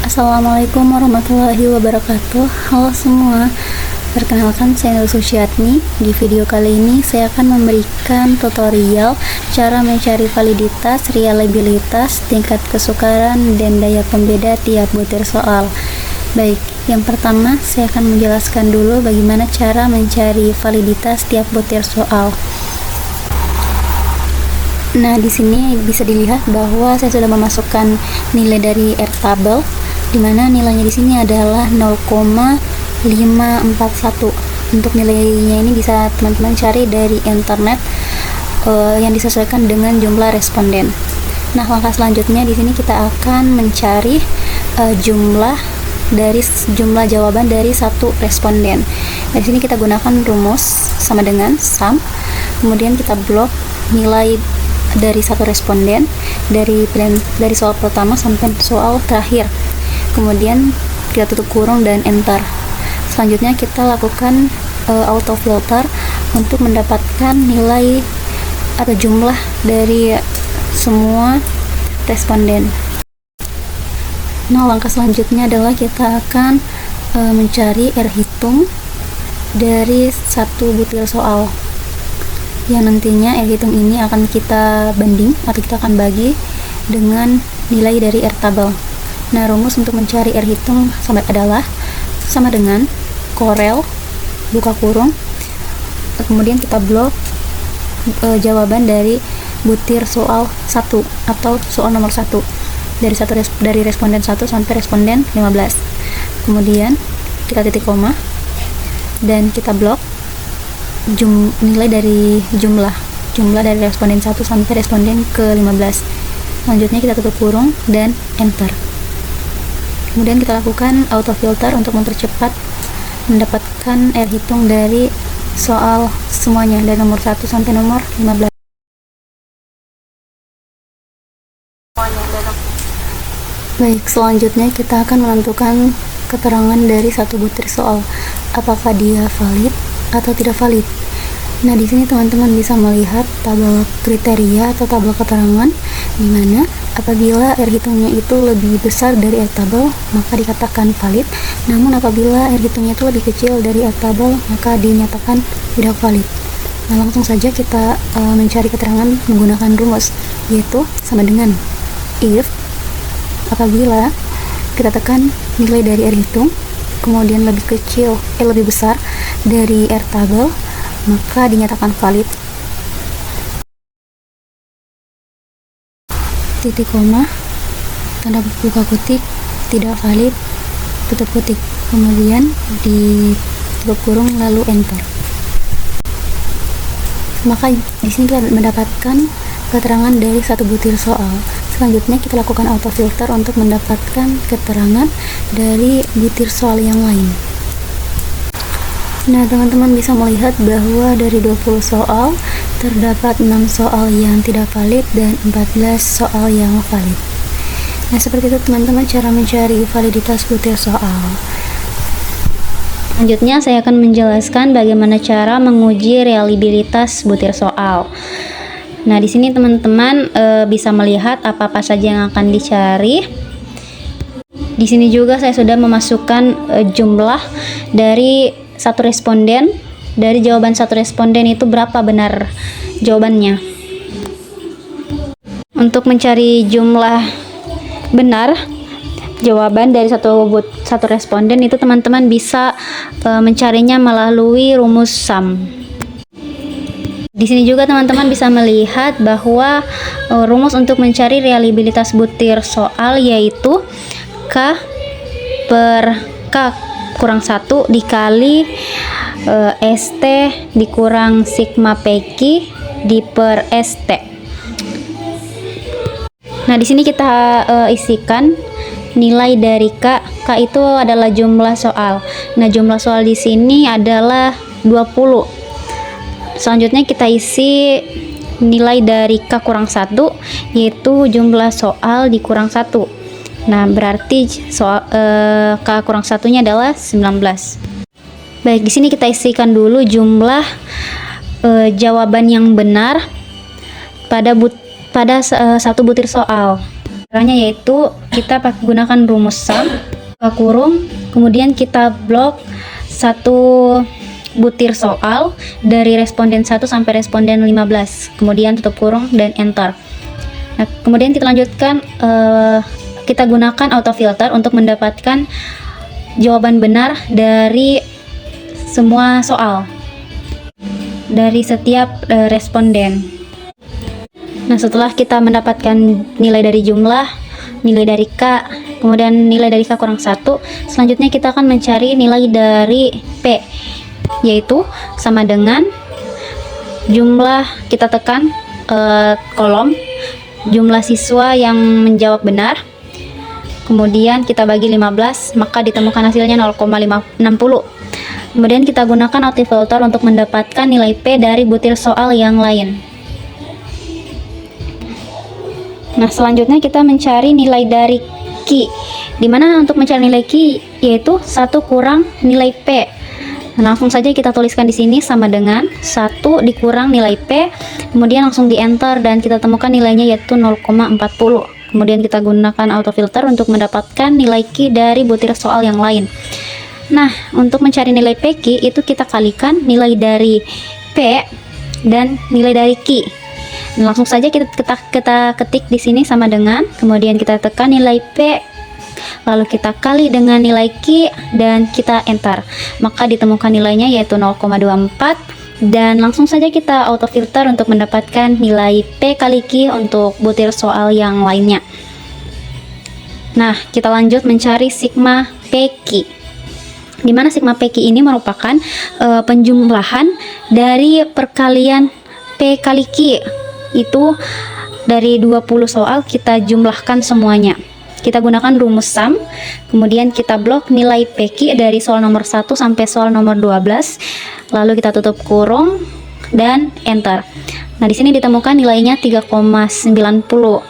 Assalamualaikum warahmatullahi wabarakatuh. Halo semua, perkenalkan saya Nur Suciatmi. Di video kali ini saya akan memberikan tutorial cara mencari validitas, reliabilitas, tingkat kesukaran, dan daya pembeda tiap butir soal. Baik, yang pertama saya akan menjelaskan dulu bagaimana cara mencari validitas tiap butir soal. Nah, di sini bisa dilihat bahwa saya sudah memasukkan nilai dari Airtable, di mana nilainya di sini adalah 0,541. Untuk nilainya ini bisa teman-teman cari dari internet yang disesuaikan dengan jumlah responden. Nah, langkah selanjutnya di sini kita akan mencari jumlah jawaban dari satu responden. Di sini kita gunakan rumus sama dengan sum, kemudian kita blok nilai dari satu responden dari soal pertama sampai soal terakhir, kemudian kita tutup kurung dan enter. Selanjutnya kita lakukan auto filter untuk mendapatkan nilai atau jumlah dari semua responden. Nah, langkah selanjutnya adalah kita akan mencari R hitung dari satu butir soal, yang nantinya R hitung ini akan kita banding atau kita akan bagi dengan nilai dari Airtable. Nah, rumus untuk mencari R hitung adalah sama dengan korel buka kurung, kemudian kita blok jawaban dari butir soal 1 atau soal nomor 1 dari responden 1 sampai responden 15. Kemudian kita titik koma dan kita blok nilai dari jumlah dari responden 1 sampai responden ke 15. Selanjutnya kita tutup kurung dan enter. Kemudian kita lakukan auto filter untuk mempercepat mendapatkan R hitung dari soal semuanya dari nomor 1 sampai nomor 15. Baik, selanjutnya kita akan menentukan keterangan dari satu butir soal, apakah dia valid atau tidak valid. Nah, di sini teman-teman bisa melihat tabel kriteria atau tabel keterangan, di mana apabila R hitungnya itu lebih besar dari Airtable maka dikatakan valid, namun apabila R hitungnya itu lebih kecil dari Airtable maka dinyatakan tidak valid. Nah, langsung saja kita mencari keterangan menggunakan rumus, yaitu sama dengan if apabila kita tekan nilai dari R hitung kemudian lebih besar dari Airtable maka dinyatakan valid. Titik koma, tanda buka kutik, tidak valid, tutup kutik, kemudian ditutup kurung lalu enter. Maka di sini kita mendapatkan keterangan dari satu butir soal. Selanjutnya kita lakukan auto filter untuk mendapatkan keterangan dari butir soal yang lain. Nah, teman-teman bisa melihat bahwa dari 20 soal terdapat 6 soal yang tidak valid dan 14 soal yang valid. Nah, seperti itu teman-teman cara mencari validitas butir soal. Selanjutnya saya akan menjelaskan bagaimana cara menguji reliabilitas butir soal. Nah, di sini teman-teman bisa melihat apa-apa saja yang akan dicari. Di sini juga saya sudah memasukkan jumlah dari satu responden, dari jawaban satu responden itu berapa benar jawabannya. Untuk mencari jumlah benar jawaban dari satu responden itu teman-teman bisa mencarinya melalui rumus sum. Di sini juga teman-teman bisa melihat bahwa rumus untuk mencari reliabilitas butir soal yaitu K per K kurang 1 dikali ST dikurang sigma PQ di per ST. Nah, di sini kita isikan nilai dari K itu adalah jumlah soal. Nah, jumlah soal di sini adalah 20. Selanjutnya kita isi nilai dari K kurang 1 yaitu jumlah soal dikurang 1. Nah, berarti soal K kurang 1-nya adalah 19. Baik, di sini kita isikan dulu jumlah jawaban yang benar pada satu butir soal. Caranya yaitu Kita gunakan rumus sum, kurung, kemudian kita blok satu butir soal dari responden 1 sampai responden 15, kemudian tutup kurung dan enter. Nah, kemudian kita lanjutkan, kita gunakan autofilter untuk mendapatkan jawaban benar dari semua soal dari setiap responden. Nah, setelah kita mendapatkan nilai dari jumlah, nilai dari K, kemudian nilai dari K kurang 1, selanjutnya kita akan mencari nilai dari P, yaitu sama dengan jumlah, kita tekan kolom jumlah siswa yang menjawab benar, kemudian kita bagi 15, maka ditemukan hasilnya 0,60. Kemudian kita gunakan autofilter untuk mendapatkan nilai P dari butir soal yang lain. Nah, selanjutnya kita mencari nilai dari Q, dimana untuk mencari nilai Q yaitu 1 kurang nilai P. Nah, langsung saja kita tuliskan di sini sama dengan 1 dikurang nilai P, kemudian langsung di enter dan kita temukan nilainya yaitu 0,40. Kemudian kita gunakan autofilter untuk mendapatkan nilai Q dari butir soal yang lain. Nah, untuk mencari nilai PQ itu kita kalikan nilai dari P dan nilai dari Q. Nah, langsung saja kita ketik di sini sama dengan, kemudian kita tekan nilai P, lalu kita kali dengan nilai Q dan kita enter, maka ditemukan nilainya yaitu 0,24, dan langsung saja kita autofilter untuk mendapatkan nilai P kali Q untuk butir soal yang lainnya. Nah, kita lanjut mencari sigma PQ, dimana sigma PQ ini merupakan penjumlahan dari perkalian P kali Q. Itu dari 20 soal kita jumlahkan semuanya. Kita gunakan rumus sum, kemudian kita blok nilai PQ dari soal nomor 1 sampai soal nomor 12, lalu kita tutup kurung dan enter. Nah, di sini ditemukan nilainya 3,90.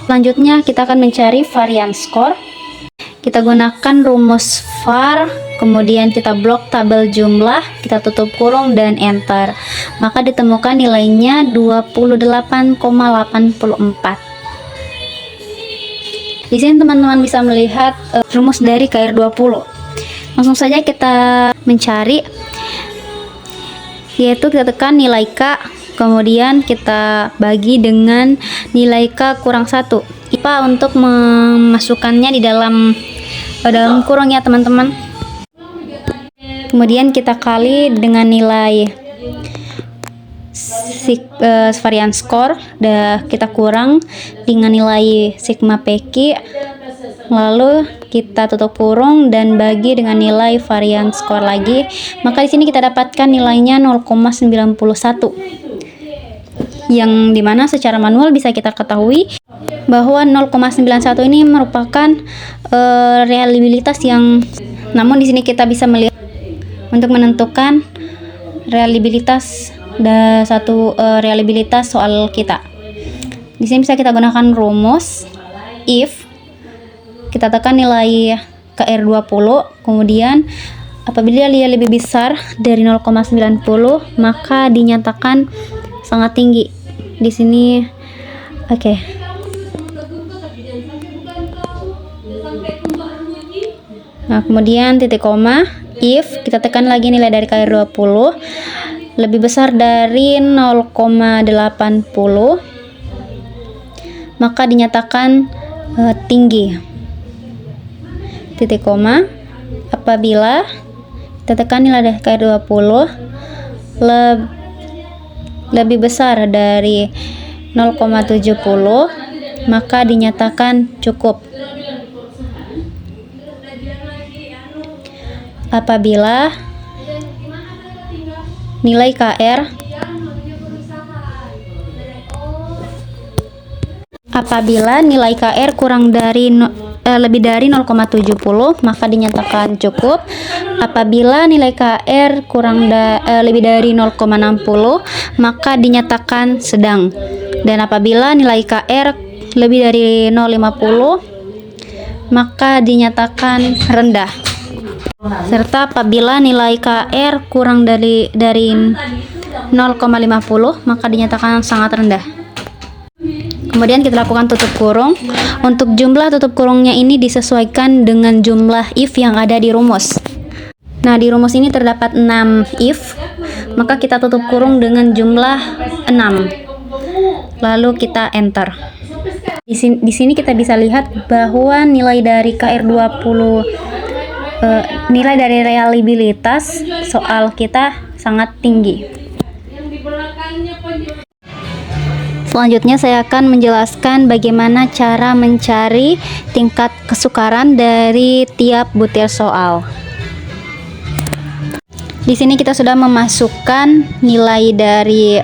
Selanjutnya kita akan mencari varian skor. Kita gunakan rumus var, kemudian kita blok tabel jumlah, kita tutup kurung dan enter, maka ditemukan nilainya 28,84. Di sini teman-teman bisa melihat rumus dari KR20. Langsung saja kita mencari, yaitu kita tekan nilai K, kemudian kita bagi dengan nilai K kurang 1. IPA untuk memasukkannya di dalam kurung ya teman-teman. Kemudian kita kali dengan nilai varian skor, kita kurang dengan nilai sigma PQ, lalu kita tutup kurung dan bagi dengan nilai varian skor lagi, maka di sini kita dapatkan nilainya 0,91, yang dimana secara manual bisa kita ketahui bahwa 0,91 ini merupakan reliabilitas yang, namun di sini kita bisa melihat untuk menentukan reliabilitas reliabilitas soal kita. Di sini bisa kita gunakan rumus if, kita tekan nilai KR20, kemudian apabila dia lebih besar dari 0,90 maka dinyatakan sangat tinggi. Di sini oke. Nah, kemudian titik koma, if kita tekan lagi nilai dari KR20 lebih besar dari 0,80 maka dinyatakan tinggi. Titik koma, apabila kita tekan nilai dari KR20 lebih besar dari 0,70 maka dinyatakan cukup. Apabila nilai KR kurang dari lebih dari 0,70 maka dinyatakan cukup. Apabila nilai KR lebih dari 0,60 maka dinyatakan sedang. Dan apabila nilai KR lebih dari 0,50 maka dinyatakan rendah. Serta apabila nilai KR kurang dari 0,50 maka dinyatakan sangat rendah. Kemudian kita lakukan tutup kurung. Untuk jumlah tutup kurungnya ini disesuaikan dengan jumlah if yang ada di rumus. Nah, di rumus ini terdapat 6 if, maka kita tutup kurung dengan jumlah 6. Lalu kita enter. Di sini kita bisa lihat bahwa nilai dari KR20 nilai dari reliabilitas soal kita sangat tinggi. Selanjutnya saya akan menjelaskan bagaimana cara mencari tingkat kesukaran dari tiap butir soal. Di sini kita sudah memasukkan nilai dari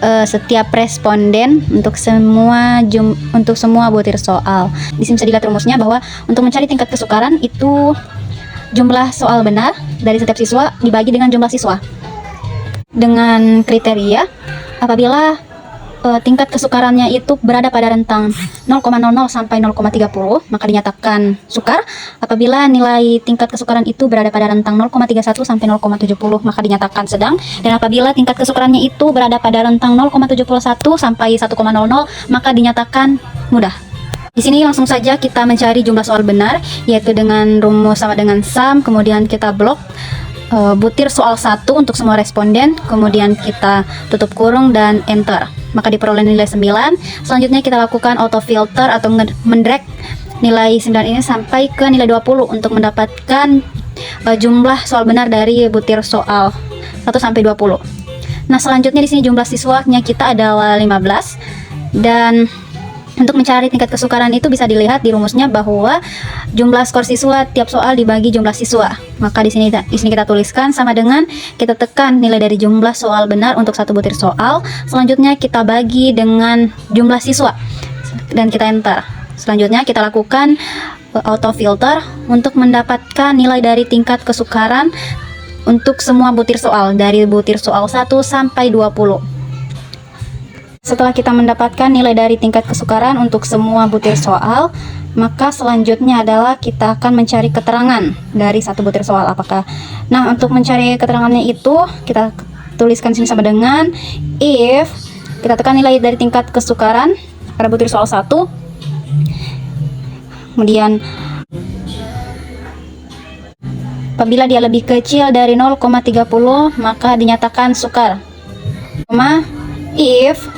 setiap responden untuk semua butir soal. Di sini bisa dilihat rumusnya bahwa untuk mencari tingkat kesukaran itu jumlah soal benar dari setiap siswa dibagi dengan jumlah siswa. Dengan kriteria apabila tingkat kesukarannya itu berada pada rentang 0,00 sampai 0,30 maka dinyatakan sukar. Apabila nilai tingkat kesukaran itu berada pada rentang 0,31 sampai 0,70 maka dinyatakan sedang. Dan apabila tingkat kesukarannya itu berada pada rentang 0,71 sampai 1,00 maka dinyatakan mudah. Di sini langsung saja kita mencari jumlah soal benar, yaitu dengan rumus sama dengan sum, kemudian kita blok butir soal 1 untuk semua responden, kemudian kita tutup kurung dan enter. Maka diperoleh nilai 9. Selanjutnya kita lakukan auto filter atau mendrag nilai 9 ini sampai ke nilai 20 untuk mendapatkan jumlah soal benar dari butir soal 1 sampai 20. Nah, selanjutnya di sini jumlah siswanya kita adalah 15, dan untuk mencari tingkat kesukaran itu bisa dilihat di rumusnya bahwa jumlah skor siswa tiap soal dibagi jumlah siswa. Maka di sini kita tuliskan sama dengan kita tekan nilai dari jumlah soal benar untuk satu butir soal. Selanjutnya kita bagi dengan jumlah siswa dan kita enter. Selanjutnya kita lakukan auto filter untuk mendapatkan nilai dari tingkat kesukaran untuk semua butir soal dari butir soal 1 sampai 20. Setelah kita mendapatkan nilai dari tingkat kesukaran untuk semua butir soal, maka selanjutnya adalah kita akan mencari keterangan dari satu butir soal apakah. Nah, untuk mencari keterangannya itu kita tuliskan sini sama dengan if kita tekan nilai dari tingkat kesukaran pada butir soal 1. Kemudian apabila dia lebih kecil dari 0,30 maka dinyatakan sukar. If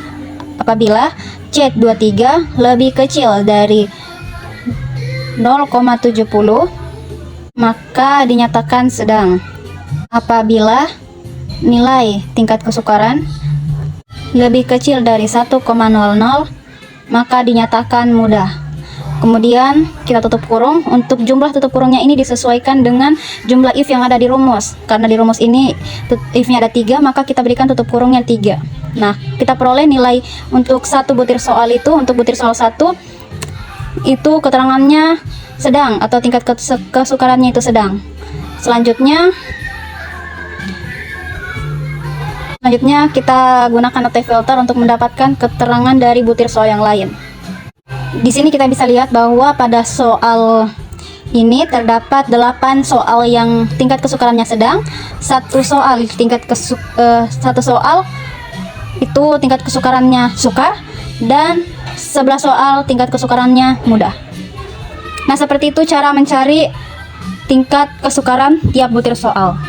apabila C23 lebih kecil dari 0,70 maka dinyatakan sedang. Apabila nilai tingkat kesukaran lebih kecil dari 1,00 maka dinyatakan mudah. Kemudian kita tutup kurung. Untuk jumlah tutup kurungnya ini disesuaikan dengan jumlah if yang ada di rumus. Karena di rumus ini if-nya ada 3, maka kita berikan tutup kurungnya 3. Nah, kita peroleh nilai untuk satu butir soal itu. Untuk butir soal 1 itu keterangannya sedang atau tingkat kesukarannya itu sedang. Selanjutnya kita gunakan auto filter untuk mendapatkan keterangan dari butir soal yang lain. Di sini kita bisa lihat bahwa pada soal ini terdapat 8 soal yang tingkat kesukarannya sedang, satu soal itu tingkat kesukarannya sukar, dan 11 soal tingkat kesukarannya mudah. Nah, seperti itu cara mencari tingkat kesukaran tiap butir soal.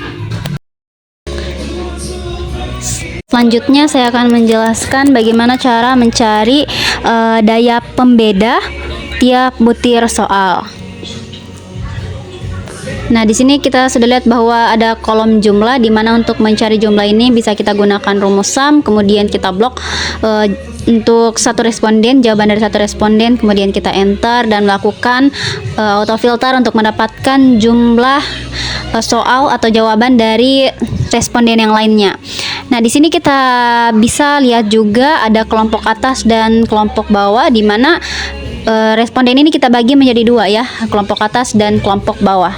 Selanjutnya saya akan menjelaskan bagaimana cara mencari daya pembeda tiap butir soal. Nah, di sini kita sudah lihat bahwa ada kolom jumlah, di mana untuk mencari jumlah ini bisa kita gunakan rumus sum, kemudian kita blok untuk satu responden, jawaban dari satu responden, kemudian kita enter dan melakukan auto filter untuk mendapatkan jumlah soal atau jawaban dari responden yang lainnya. Nah, di sini kita bisa lihat juga ada kelompok atas dan kelompok bawah, di mana responden ini kita bagi menjadi 2 ya, kelompok atas dan kelompok bawah.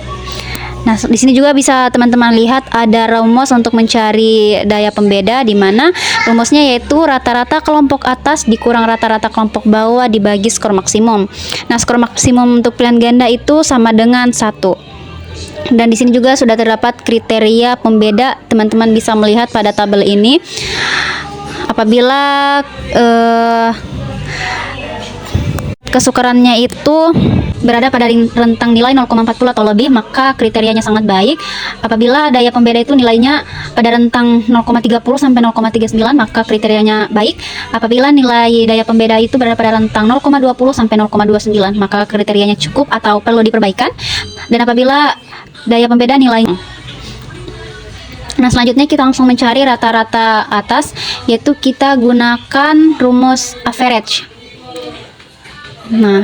Nah, di sini juga bisa teman-teman lihat ada rumus untuk mencari daya pembeda, di mana rumusnya yaitu rata-rata kelompok atas dikurang rata-rata kelompok bawah dibagi skor maksimum. Nah, skor maksimum untuk pilihan ganda itu sama dengan 1. Dan di sini juga sudah terdapat kriteria pembeda. Teman-teman bisa melihat pada tabel ini apabila kesukarannya itu berada pada rentang nilai 0,40 atau lebih, maka kriterianya sangat baik. Apabila daya pembeda itu nilainya pada rentang 0,30 sampai 0,39, maka kriterianya baik. Apabila nilai daya pembeda itu berada pada rentang 0,20 sampai 0,29, maka kriterianya cukup atau perlu diperbaikan. Dan apabila daya pembeda nilainya, nah selanjutnya kita langsung mencari rata-rata atas, yaitu kita gunakan rumus average. Nah,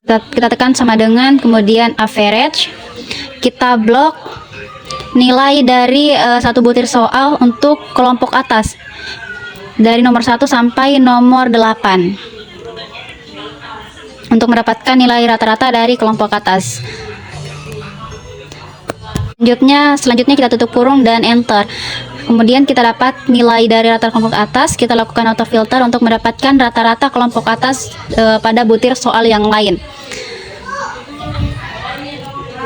kita tekan sama dengan kemudian average, kita blok nilai dari satu butir soal untuk kelompok atas dari nomor 1 sampai nomor 8 untuk mendapatkan nilai rata-rata dari kelompok atas. Selanjutnya kita tutup kurung dan enter. Kemudian kita dapat nilai dari rata kelompok atas. Kita lakukan autofilter untuk mendapatkan rata-rata kelompok atas pada butir soal yang lain.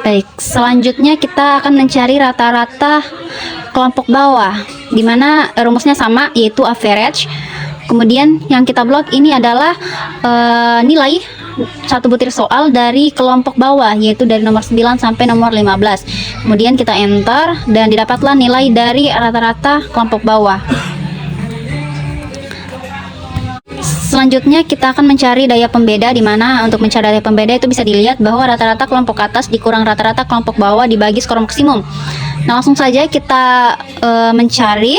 Baik, selanjutnya kita akan mencari rata-rata kelompok bawah, di mana rumusnya sama, yaitu average. Kemudian yang kita blok ini adalah nilai satu butir soal dari kelompok bawah, yaitu dari nomor 9 sampai nomor 15. Kemudian kita enter dan didapatlah nilai dari rata-rata kelompok bawah. Selanjutnya kita akan mencari daya pembeda, di mana untuk mencari daya pembeda itu bisa dilihat bahwa rata-rata kelompok atas dikurang rata-rata kelompok bawah dibagi skor maksimum. Nah, langsung saja kita mencari.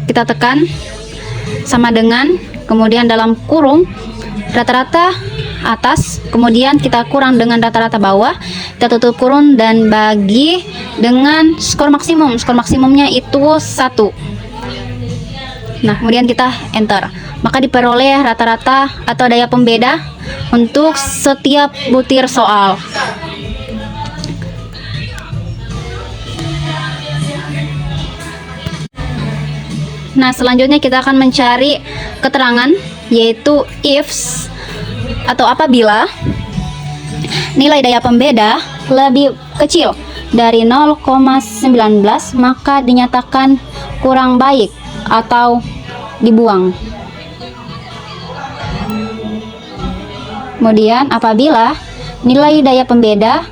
Kita tekan sama dengan, kemudian dalam kurung rata-rata atas, kemudian kita kurang dengan rata-rata bawah, kita tutup kurung dan bagi dengan skor maksimum. Skor maksimumnya itu 1. Nah, kemudian kita enter, maka diperoleh rata-rata atau daya pembeda untuk setiap butir soal. Nah, selanjutnya kita akan mencari keterangan, yaitu ifs atau apabila nilai daya pembeda lebih kecil dari 0,19, maka dinyatakan kurang baik atau dibuang. Kemudian apabila nilai daya pembeda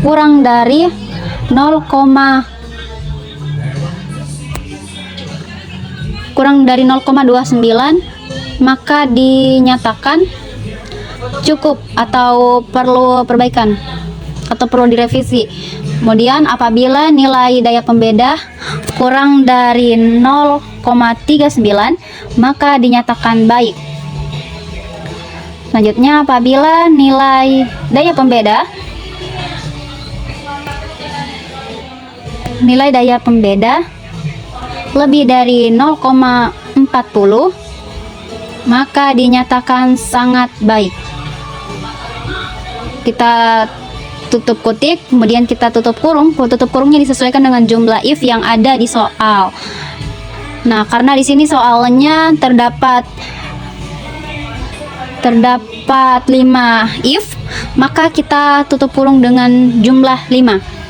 kurang dari 0,29, maka dinyatakan cukup atau perlu perbaikan atau perlu direvisi. Kemudian apabila nilai daya pembeda kurang dari 0,39, maka dinyatakan baik. Selanjutnya apabila nilai daya pembeda lebih dari 0,40, maka dinyatakan sangat baik. Kita tutup kutik, kemudian kita tutup kurung. Tutup kurungnya disesuaikan dengan jumlah if yang ada di soal. Nah, karena di sini soalnya terdapat 5 if, maka kita tutup kurung dengan jumlah 5.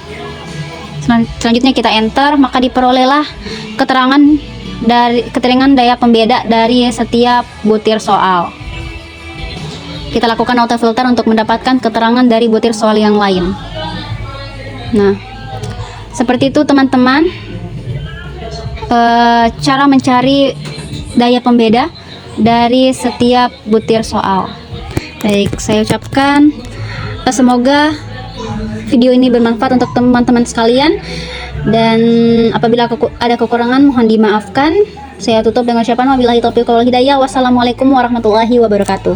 Selanjutnya kita enter, maka diperolehlah keterangan daya pembeda dari setiap butir soal. Kita lakukan autofilter untuk mendapatkan keterangan dari butir soal yang lain. Nah, seperti itu teman-teman, cara mencari daya pembeda dari setiap butir soal. Baik, saya ucapkan semoga video ini bermanfaat untuk teman-teman sekalian, dan apabila ada kekurangan mohon dimaafkan. Saya tutup dengan ucapan wabillahi taufiq wal hidayah. Wassalamualaikum warahmatullahi wabarakatuh.